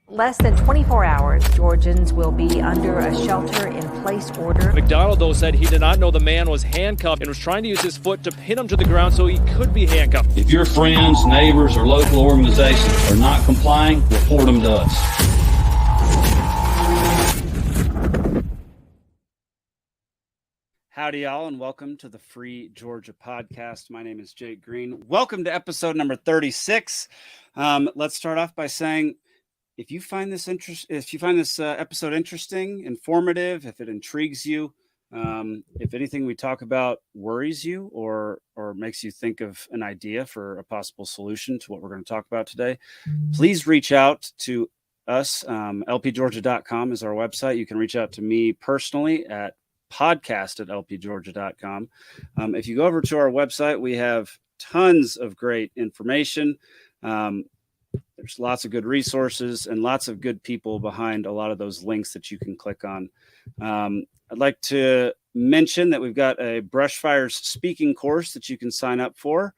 Less than 24 hours, Georgians will be under a shelter-in-place order. McDonald, though, said he did not know the man was handcuffed and was trying to use his foot to pin him to the ground so he could be handcuffed. If your friends, neighbors, or local organizations are not complying, report them to us. Howdy, y'all, and welcome to the Free Georgia Podcast. My name is Jake Green. Welcome to episode number 36. Let's start off by saying, if you find this episode interesting, informative, if it intrigues you, if anything we talk about worries you or makes you think of an idea for a possible solution to what we're going to talk about today, please reach out to us. lpgeorgia.com is our website. You can reach out to me personally at podcast@lpgeorgia.com. If you go over to our website, we have tons of great information. There's lots of good resources and lots of good people behind a lot of those links that you can click on. I'd like to mention that we've got a Brush Fires speaking course that you can sign up for.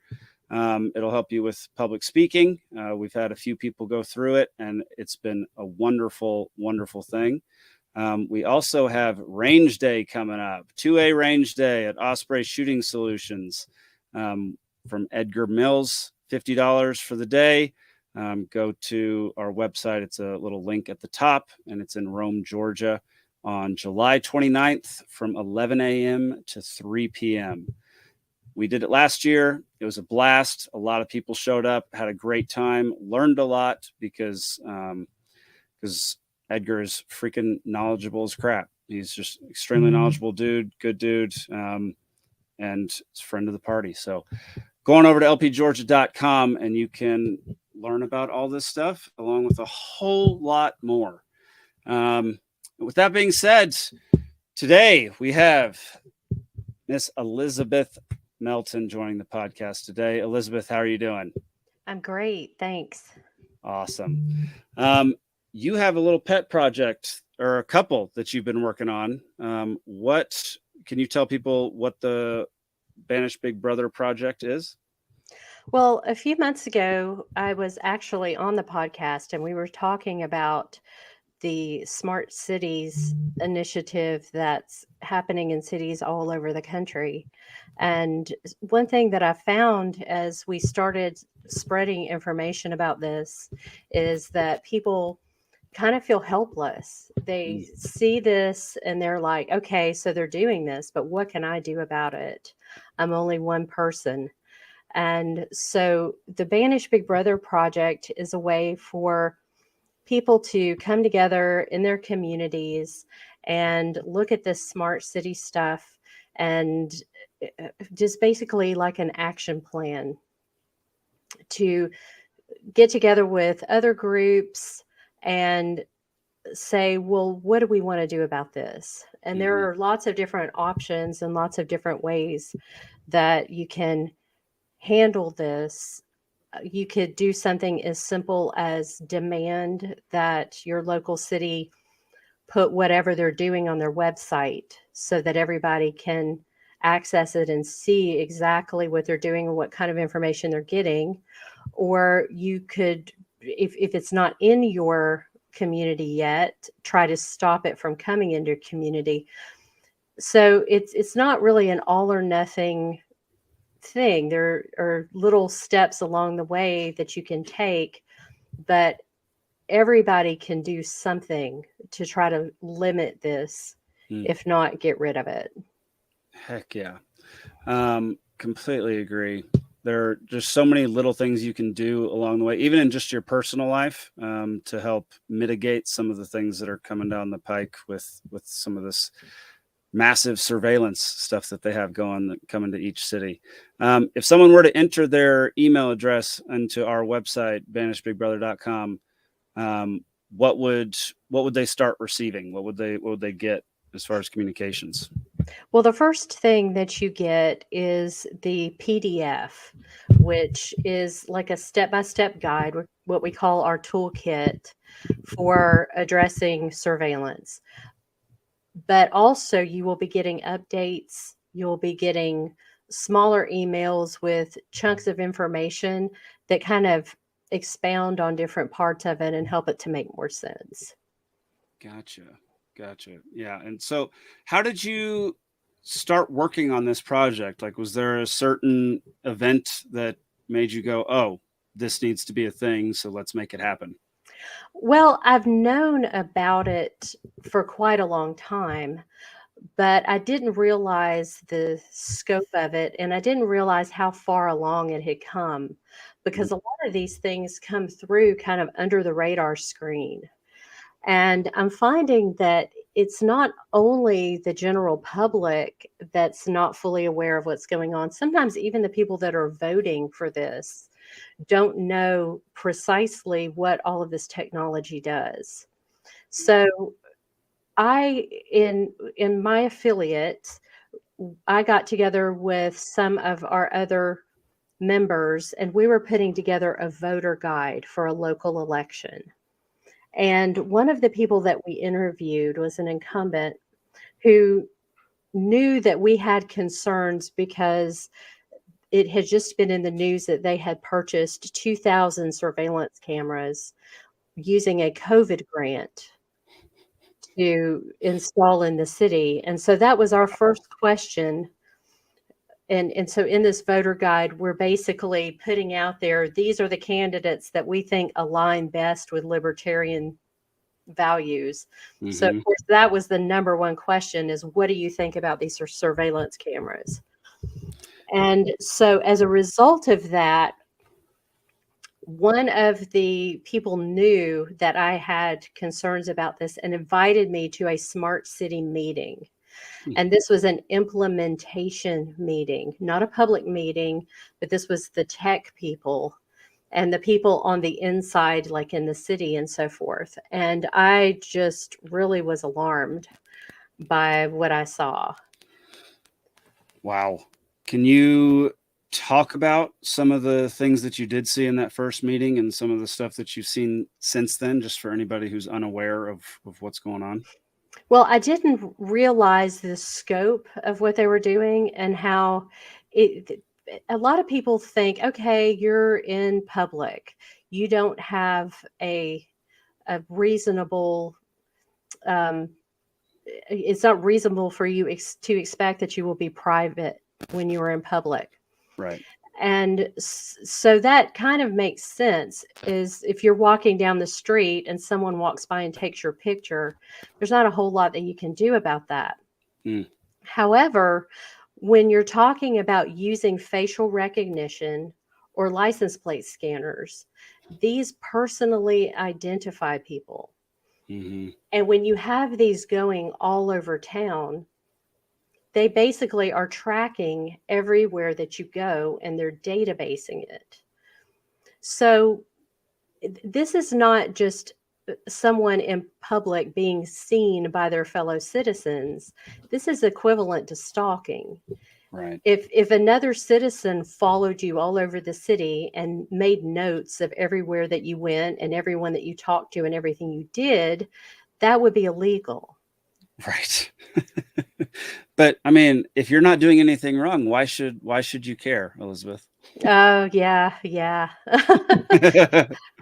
It'll help you with public speaking. We've had a few people go through it, and it's been a wonderful, wonderful thing. We also have Range Day coming up, 2A Range Day at Osprey Shooting Solutions from Edgar Mills, $50 for the day. Go to our website. It's a little link at the top, and it's in Rome, Georgia on July 29th from 11 a.m. to 3 p.m. We did it last year. It was a blast. A lot of people showed up, had a great time, learned a lot because Edgar is freaking knowledgeable as crap. He's just extremely knowledgeable dude, good dude, and it's a friend of the party. So going over to lpgeorgia.com and you can learn about all this stuff along with a whole lot more. With that being said, today we have Miss Elizabeth Melton joining the podcast today. Elizabeth, how are you doing? I'm great, thanks. Awesome. You have a little pet project or a couple that you've been working on. What can you tell people what the Banish Big Brother project is? Well, a few months ago, I was actually on the podcast and we were talking about the Smart Cities initiative that's happening in cities all over the country. And one thing that I found as we started spreading information about this is that people kind of feel helpless. They see this and they're like, okay, so they're doing this, but what can I do about it? I'm only one person. And so the Banish Big Brother project is a way for people to come together in their communities and look at this smart city stuff and just basically like an action plan to get together with other groups and say, well, what do we want to do about this? And there are lots of different options and lots of different ways that you can handle this. You could do something as simple as demand that your local city put whatever they're doing on their website so that everybody can access it and see exactly what they're doing and what kind of information they're getting. Or you could, if it's not in your community yet, try to stop it from coming into your community. So it's not really an all or nothing thing. There are little steps along the way that you can take, but everybody can do something to try to limit this, if not get rid of it. Heck yeah. Completely agree. There are just so many little things you can do along the way, even in just your personal life, to help mitigate some of the things that are coming down the pike with some of this massive surveillance stuff that they have coming to each city. If someone were to enter their email address into our website, banishbigbrother.com, what would they start receiving? What would they get as far as communications? Well, the first thing that you get is the PDF, which is like a step-by-step guide, what we call our toolkit for addressing surveillance. But also you will be getting updates. You'll be getting smaller emails with chunks of information that kind of expound on different parts of it and help it to make more sense. Gotcha. Yeah. And so how did you start working on this project? Like, was there a certain event that made you go, oh, this needs to be a thing, so let's make it happen? Well, I've known about it for quite a long time, but I didn't realize the scope of it, and I didn't realize how far along it had come, because a lot of these things come through kind of under the radar screen. And I'm finding that it's not only the general public that's not fully aware of what's going on. Sometimes even the people that are voting for this don't know precisely what all of this technology does. So in my affiliate, I got together with some of our other members, and we were putting together a voter guide for a local election. And one of the people that we interviewed was an incumbent who knew that we had concerns because it had just been in the news that they had purchased 2,000 surveillance cameras using a COVID grant to install in the city. And so that was our first question. And so in this voter guide, we're basically putting out there, these are the candidates that we think align best with libertarian values. So of course, that was the number one question, is what do you think about these surveillance cameras? And so as a result of that, one of the people knew that I had concerns about this and invited me to a smart city meeting. And this was an implementation meeting, not a public meeting, but this was the tech people and the people on the inside, like in the city and so forth. And I just really was alarmed by what I saw. Wow. Can you talk about some of the things that you did see in that first meeting and some of the stuff that you've seen since then, just for anybody who's unaware of what's going on? Well, I didn't realize the scope of what they were doing and how a lot of people think, okay, you're in public. You don't have a reasonable, it's not reasonable for you to expect that you will be private when you are in public. Right. And so that kind of makes sense, is if you're walking down the street and someone walks by and takes your picture, there's not a whole lot that you can do about that. However, when you're talking about using facial recognition or license plate scanners, these personally identify people. And when you have these going all over town, they basically are tracking everywhere that you go, and they're databasing it. So this is not just someone in public being seen by their fellow citizens. This is equivalent to stalking. Right. If another citizen followed you all over the city and made notes of everywhere that you went and everyone that you talked to and everything you did, that would be illegal. Right. But I mean, if you're not doing anything wrong, why should you care, Elizabeth? Oh, yeah.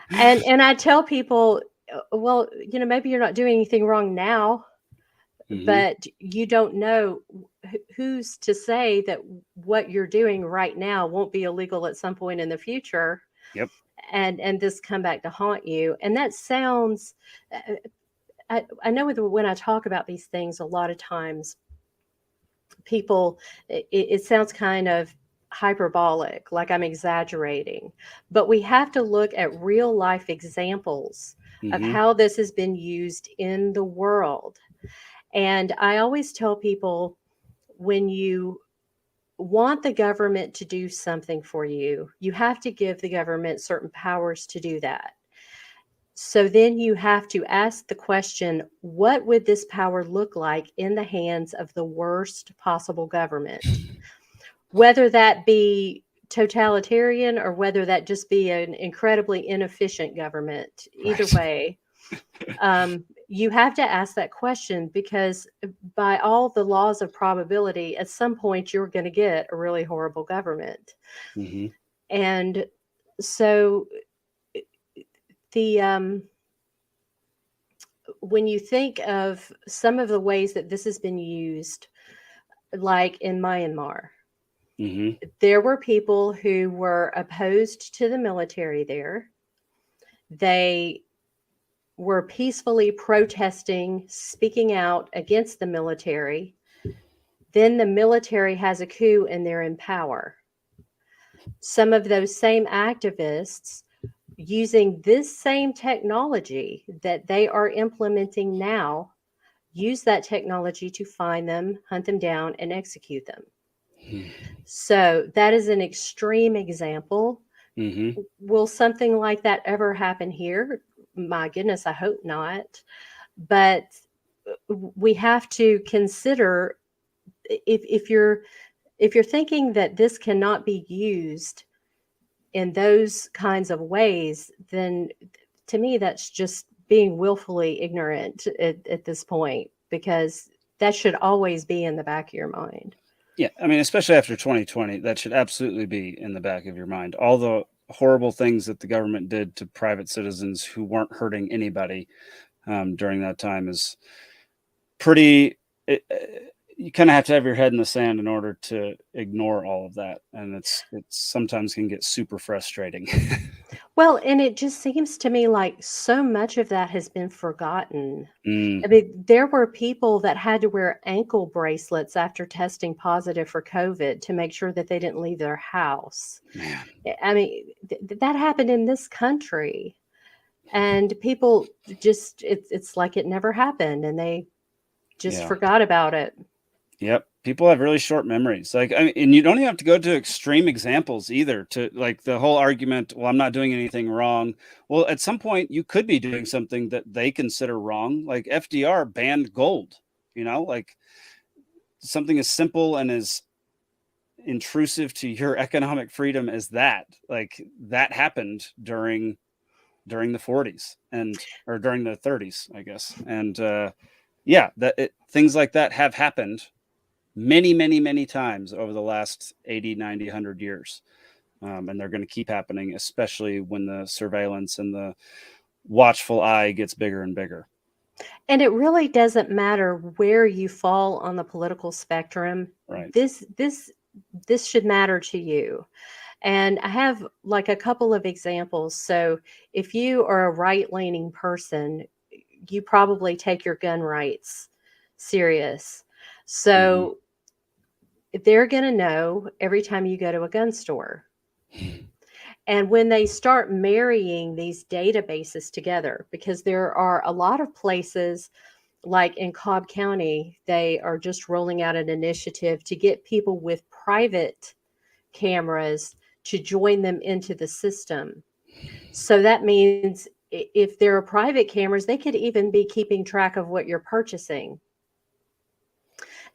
And I tell people, well, maybe you're not doing anything wrong now, but you don't know who's to say that what you're doing right now won't be illegal at some point in the future. Yep. And this come back to haunt you. And that sounds, I know when I talk about these things, a lot of times people, it sounds kind of hyperbolic, like I'm exaggerating, but we have to look at real life examples of how this has been used in the world. And I always tell people, when you want the government to do something for you, you have to give the government certain powers to do that. So then you have to ask the question, what would this power look like in the hands of the worst possible government? Whether that be totalitarian or whether that just be an incredibly inefficient government, either way, you have to ask that question, because by all the laws of probability, at some point you're going to get a really horrible government. And so the when you think of some of the ways that this has been used, like in Myanmar, there were people who were opposed to the military there. They were peacefully protesting, speaking out against the military. Then the military has a coup and they're in power. Some of those same activists, using this same technology that they are implementing now, use that technology to find them, hunt them down, and execute them. So that is an extreme example. Will something like that ever happen here? My goodness, I hope not. But we have to consider, if you're thinking that this cannot be used in those kinds of ways, then to me that's just being willfully ignorant at this point, because that should always be in the back of your mind. Yeah, I mean, especially after 2020, that should absolutely be in the back of your mind. All the horrible things that the government did to private citizens who weren't hurting anybody during that time is pretty. You kind of have to have your head in the sand in order to ignore all of that, and it's sometimes can get super frustrating. Well, and it just seems to me like so much of that has been forgotten. I mean, there were people that had to wear ankle bracelets after testing positive for COVID to make sure that they didn't leave their house. Man. I mean, that happened in this country, and people just, it's like it never happened, and they just forgot about it. Yep. People have really short memories. Like, I mean, and you don't even have to go to extreme examples either to like the whole argument, well, I'm not doing anything wrong. Well, at some point you could be doing something that they consider wrong. Like FDR banned gold, like something as simple and as intrusive to your economic freedom as that. Like that happened during the 40s or during the 30s, I guess. And things like that have happened many, many, many times over the last 80, 90, 100 years. And they're going to keep happening, especially when the surveillance and the watchful eye gets bigger and bigger. And it really doesn't matter where you fall on the political spectrum. Right. This should matter to you. And I have like a couple of examples. So if you are a right-leaning person, you probably take your gun rights serious. So they're going to know every time you go to a gun store. And when they start marrying these databases together, because there are a lot of places like in Cobb County, they are just rolling out an initiative to get people with private cameras to join them into the system. So that means if there are private cameras, they could even be keeping track of what you're purchasing.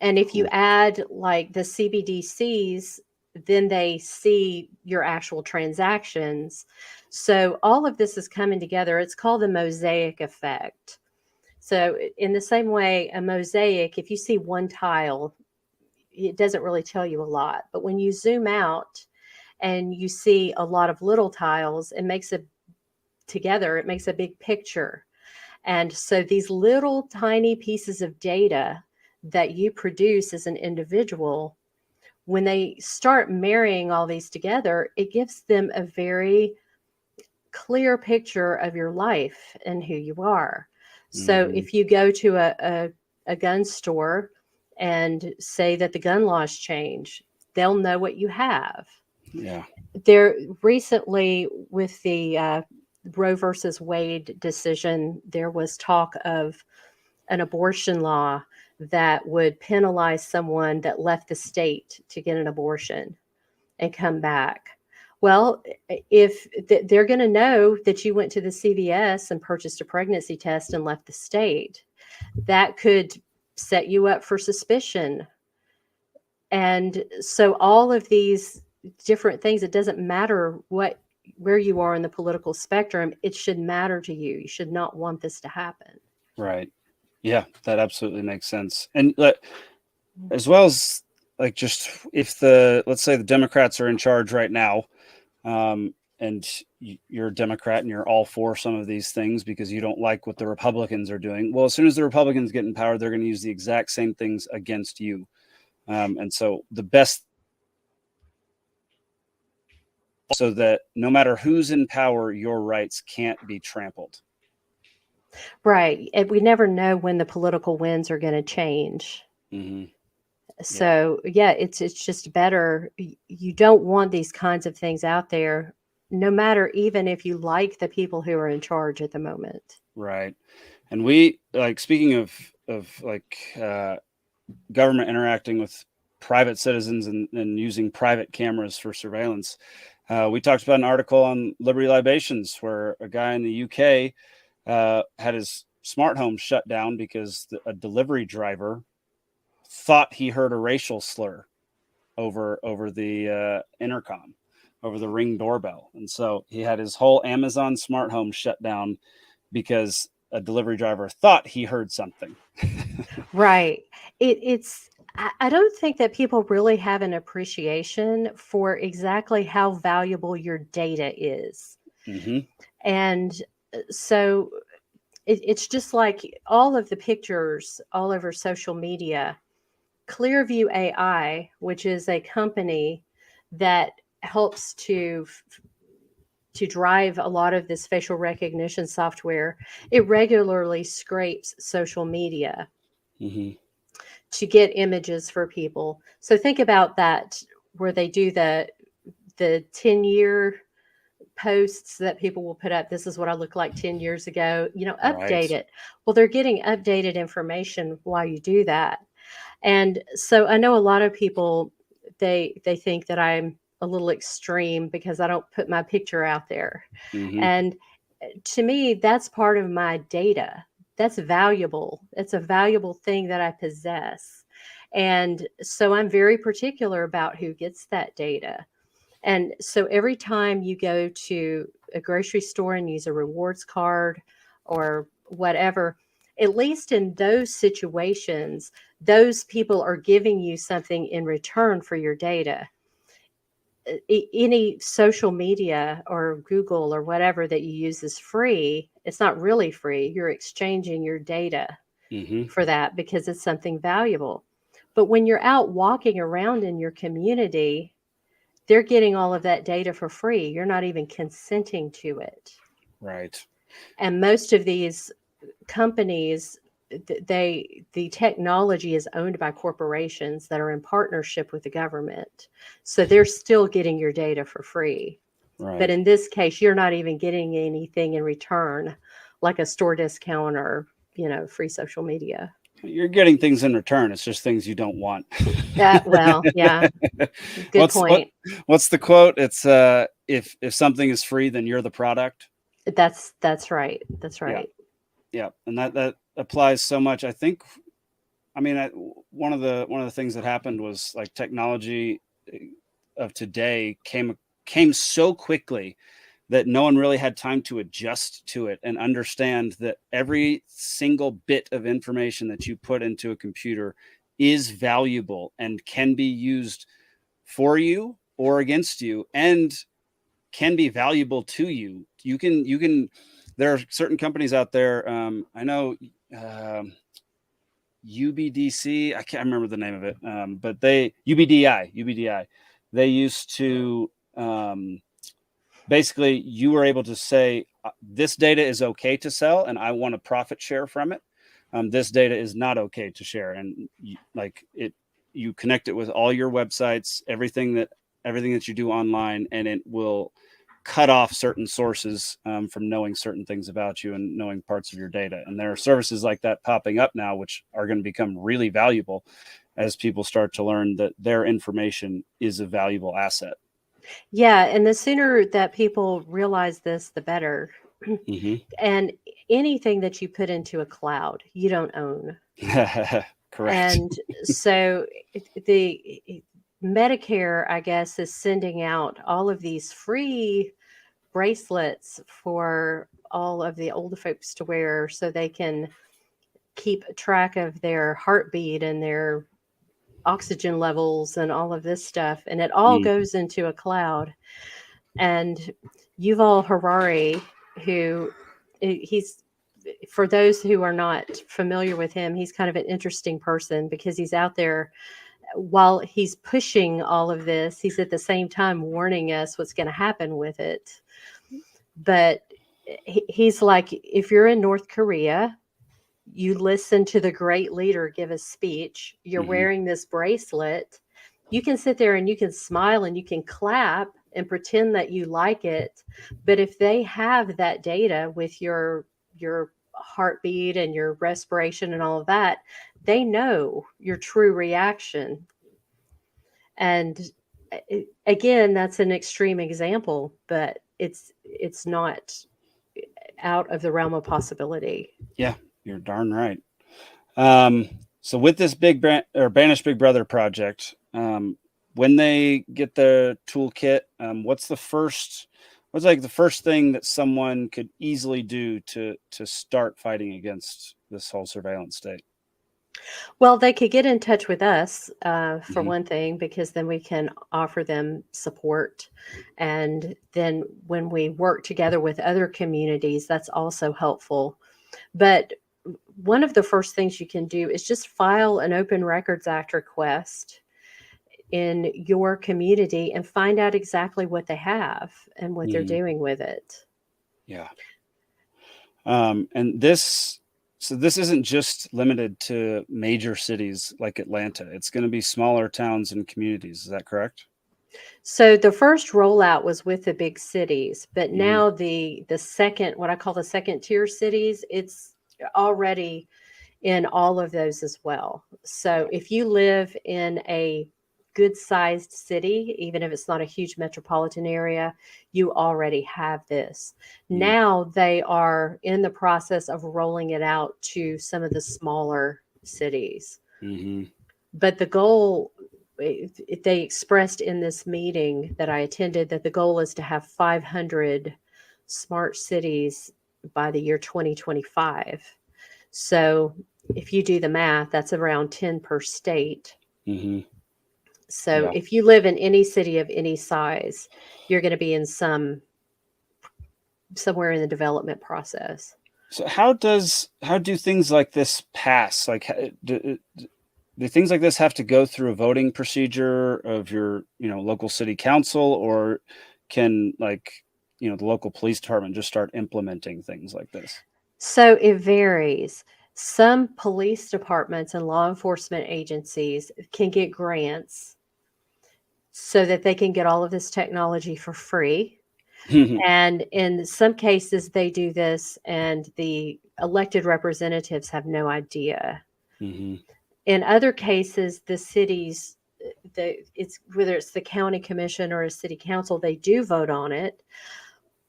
And if you add like the CBDCs, then they see your actual transactions. So all of this is coming together. It's called the mosaic effect. So in the same way, a mosaic, if you see one tile, it doesn't really tell you a lot. But when you zoom out and you see a lot of little tiles, it makes a big picture. And so these little tiny pieces of data that you produce as an individual, when they start marrying all these together, it gives them a very clear picture of your life and who you are. So if you go to a gun store and say that the gun laws change, they'll know what you have. Yeah. There recently with the Roe versus Wade decision, there was talk of an abortion law that would penalize someone that left the state to get an abortion and come back. Well, if they're going to know that you went to the CVS and purchased a pregnancy test and left the state, that could set you up for suspicion. And so all of these different things, it doesn't matter where you are in the political spectrum, it should matter to you. You should not want this to happen. Right. Yeah, that absolutely makes sense. And as well as like just if let's say the Democrats are in charge right now, you're a Democrat and you're all for some of these things because you don't like what the Republicans are doing. Well, as soon as the Republicans get in power, they're going to use the exact same things against you. And so the best, so that no matter who's in power, your rights can't be trampled. Right. And we never know when the political winds are going to change. Mm-hmm. So yeah, it's just better. You don't want these kinds of things out there, no matter even if you like the people who are in charge at the moment. Right. And we, like, speaking of government interacting with private citizens and using private cameras for surveillance, we talked about an article on Liberty Libations where a guy in the UK had his smart home shut down because a delivery driver thought he heard a racial slur over the intercom, over the Ring doorbell. And so he had his whole Amazon smart home shut down because a delivery driver thought he heard something. Right. I don't think that people really have an appreciation for exactly how valuable your data is. Mm-hmm. And so it's just like all of the pictures all over social media. Clearview AI, which is a company that helps to drive a lot of this facial recognition software, it regularly scrapes social media Mm-hmm. to get images for people. So think about that, where they do the 10-year posts that people will put up. This is what I looked like 10 years ago, update Right. it. Well, they're getting updated information while you do that. And so I know a lot of people, they think that I'm a little extreme because I don't put my picture out there. Mm-hmm. And to me, that's part of my data. That's valuable. It's a valuable thing that I possess. And so I'm very particular about who gets that data. And so every time you go to a grocery store and use a rewards card or whatever, at least in those situations, those people are giving you something in return for your data. Any social media or Google or whatever that you use is free. It's not really free. You're exchanging your data Mm-hmm. for that because it's something valuable. But when you're out walking around in your community, they're getting all of that data for free. You're not even consenting to it. Right. And most of these companies, the technology is owned by corporations that are in partnership with the government. So they're still getting your data for free. Right. But in this case, you're not even getting anything in return, like a store discount or, free social media. You're getting things in return. It's just things you don't want. Well, yeah. Good point. What's the quote? It's if something is free, then you're the product. That's right. That's right. Yeah. And that applies so much. I think, one of the things that happened was, like, technology of today came so quickly that no one really had time to adjust to it and understand that every single bit of information that you put into a computer is valuable and can be used for you or against you, and can be valuable to you. You can, there are certain companies out there. I know UBDC, I can't remember the name of it. But UBDI, they used to, basically, you were able to say, this data is okay to sell and I want a profit share from it. This data is not okay to share. And you connect it with all your websites, everything that you do online, and it will cut off certain sources from knowing certain things about you and knowing parts of your data. And there are services like that popping up now, which are going to become really valuable as people start to learn that their information is a valuable asset. Yeah, and the sooner that people realize this, the better. Mm-hmm. And anything that you put into a cloud, you don't own. Correct. And so the Medicare, I guess, is sending out all of these free bracelets for all of the older folks to wear so they can keep track of their heartbeat and their oxygen levels and all of this stuff. And it all goes into a cloud. And Yuval Harari, who he's, for those who are not familiar with him, he's kind of an interesting person because he's out there while he's pushing all of this, he's at the same time warning us what's going to happen with it. But he's like, if you're in North Korea, you listen to the great leader give a speech, you're wearing this bracelet, you can sit there and you can smile and you can clap and pretend that you like it. But if they have that data with your heartbeat and your respiration and all of that, they know your true reaction. And again, that's an extreme example, but it's not out of the realm of possibility. Yeah, you're darn right. So with this Banish Big Brother project, when they get the toolkit, what's the first thing that someone could easily do to start fighting against this whole surveillance state? Well, they could get in touch with us for one thing, because then we can offer them support. And then when we work together with other communities, that's also helpful. But one of the first things you can do is just file an Open Records Act request in your community and find out exactly what they have and what they're doing with it. Yeah. And this isn't just limited to major cities like Atlanta. It's going to be smaller towns and communities. Is that correct? So the first rollout was with the big cities, but now the second, what I call the second tier cities, it's already in all of those as well. So if you live in a good sized city, even if it's not a huge metropolitan area, you already have this. Now they are in the process of rolling it out to some of the smaller cities. But the goal, they expressed in this meeting that I attended, that the goal is to have 500 smart cities by the year 2025. So if you do the math, that's around 10 per state. So if you live in any city of any size, you're going to be in somewhere in the development process. So how do things like this pass? Like, do things like this have to go through a voting procedure of your, local city council, or can the local police department just start implementing things like this? So it varies. Some police departments and law enforcement agencies can get grants so that they can get all of this technology for free. And in some cases they do this and the elected representatives have no idea. In other cases, the cities, whether it's the county commission or a city council, they do vote on it.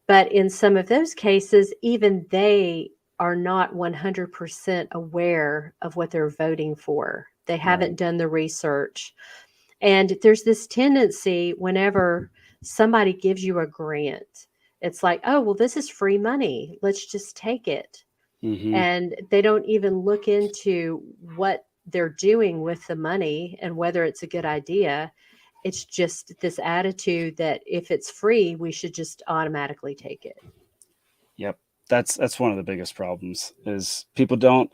But in some of those cases, even they are not 100% aware of what they're voting for. They haven't done the research. And there's this tendency whenever somebody gives you a grant, it's like, oh, well, this is free money, let's just take it. And they don't even look into what they're doing with the money and whether it's a good idea. It's just this attitude that if it's free, we should just automatically take it. Yep. That's one of the biggest problems, is people don't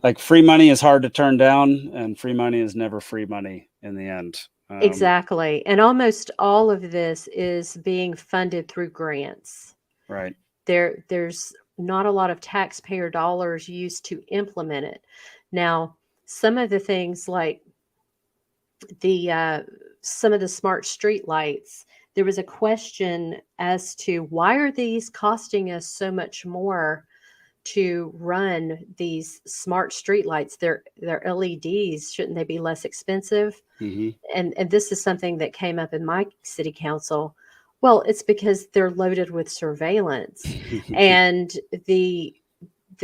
like, free money is hard to turn down, and free money is never free money in the end. Exactly. And almost all of this is being funded through grants. Right. There's not a lot of taxpayer dollars used to implement it. Now, some of the things like some of the smart street lights, there was a question as to why are these costing us so much more to run these smart street lights? They're LEDs. Shouldn't they be less expensive? And this is something that came up in my city council. Well, it's because they're loaded with surveillance. And the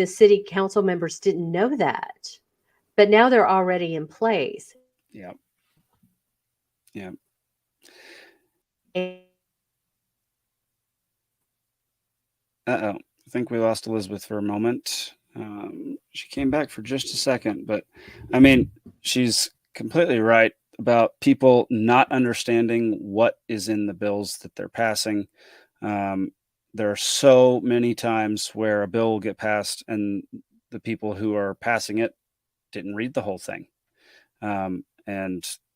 city council members didn't know that. But now they're already in place. Yeah. Uh-oh. I think we lost Elizabeth for a moment. She came back for just a second, but I mean, she's completely right about people not understanding what is in the bills that they're passing. there are so many times where a bill will get passed and the people who are passing it didn't read the whole thing. And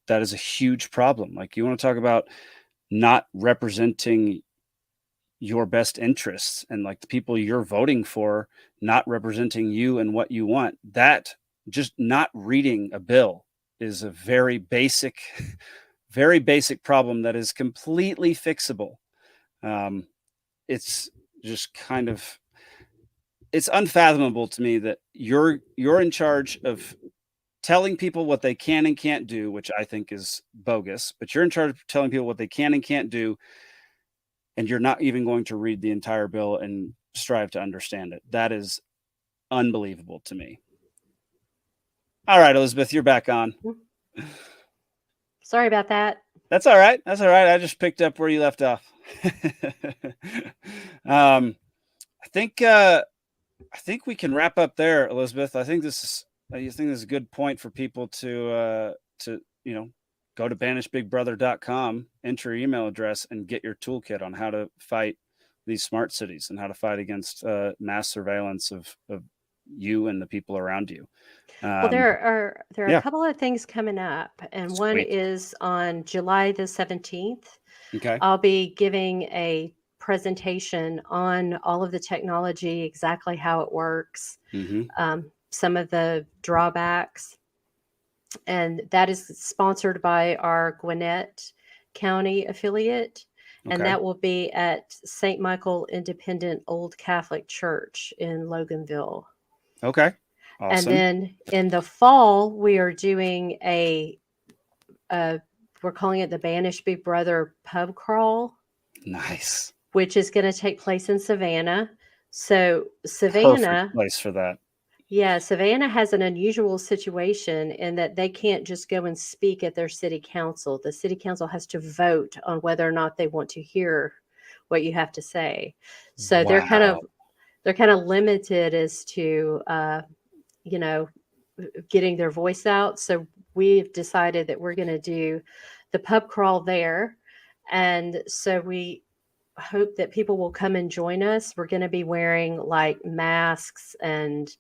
that is a huge problem. Like, you want to talk about not representing your best interests and like the people you're voting for not representing you and what you want. That just not reading a bill is a very basic problem that is completely fixable. It's just kind of, it's unfathomable to me that you're in charge of telling people what they can and can't do, which I think is bogus, but you're in charge of telling people what they can and can't do, and you're not even going to read the entire bill and strive to understand it. That is unbelievable to me. All right, Elizabeth, you're back on. Sorry about that. That's all right. That's all right. I just picked up where you left off. I think we can wrap up there, Elizabeth. I think this is a good point for people to go to banishbigbrother.com, enter your email address, and get your toolkit on how to fight these smart cities and how to fight against mass surveillance of you and the people around you. Well, there are a couple of things coming up, and Sweet. one is on July the 17th. Okay. I'll be giving a presentation on all of the technology, exactly how it works, some of the drawbacks. And that is sponsored by our Gwinnett County affiliate. And that will be at St. Michael Independent Old Catholic Church in Loganville. Okay. Awesome. And then in the fall, we are doing we're calling it the Banish Big Brother pub crawl. Nice. Which is going to take place in Savannah. So Savannah, perfect place for that. Yeah, Savannah has an unusual situation in that they can't just go and speak at their city council. The city council has to vote on whether or not they want to hear what you have to say. So they're kind of limited as to getting their voice out. So we've decided that we're going to do the pub crawl there. And so we hope that people will come and join us. We're going to be wearing like masks and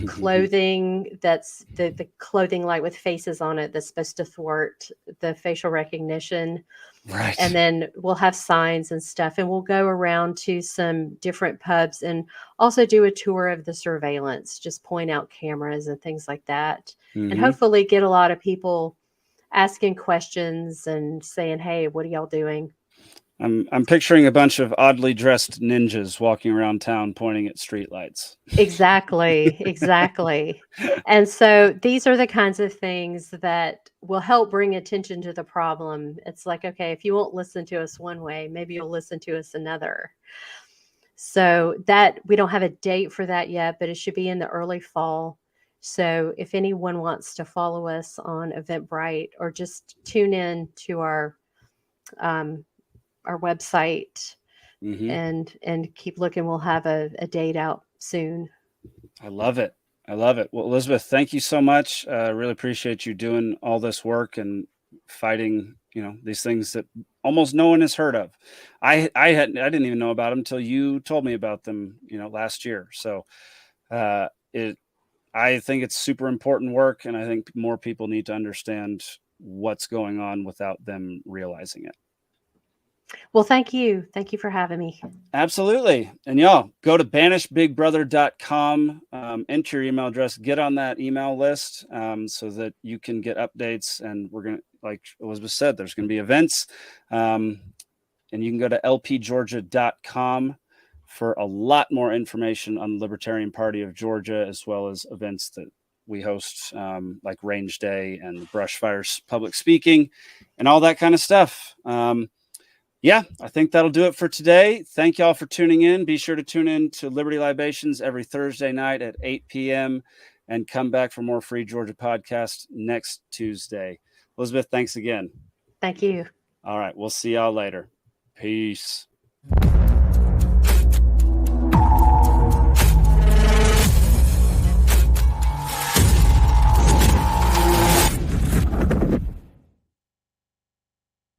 clothing that's the clothing like with faces on it that's supposed to thwart the facial recognition. Right. And then we'll have signs and stuff, and we'll go around to some different pubs and also do a tour of the surveillance, just point out cameras and things like that. And hopefully get a lot of people asking questions and saying, hey, what are y'all doing? I'm picturing a bunch of oddly dressed ninjas walking around town pointing at streetlights. Exactly. And so these are the kinds of things that will help bring attention to the problem. It's like, okay, if you won't listen to us one way, maybe you'll listen to us another. So that we don't have a date for that yet, but it should be in the early fall. So if anyone wants to follow us on Eventbrite or just tune in to our website and keep looking, we'll have a date out soon. I love it. Well, Elizabeth, thank you so much. I really appreciate you doing all this work and fighting, these things that almost no one has heard of. I didn't even know about them until you told me about them, last year. So I think it's super important work, and I think more people need to understand what's going on without them realizing it. Well, thank you. Thank you for having me. Absolutely. And y'all go to banishbigbrother.com, enter your email address, get on that email list so that you can get updates. And we're going to, like Elizabeth said, there's going to be events. And you can go to lpgeorgia.com for a lot more information on the Libertarian Party of Georgia, as well as events that we host, like Range Day and the Brush Fires public speaking and all that kind of stuff. Yeah, I think that'll do it for today. Thank y'all for tuning in. Be sure to tune in to Liberty Libations every Thursday night at 8 p.m. and come back for more Free Georgia podcast next Tuesday. Elizabeth, thanks again. Thank you. All right, we'll see y'all later. Peace.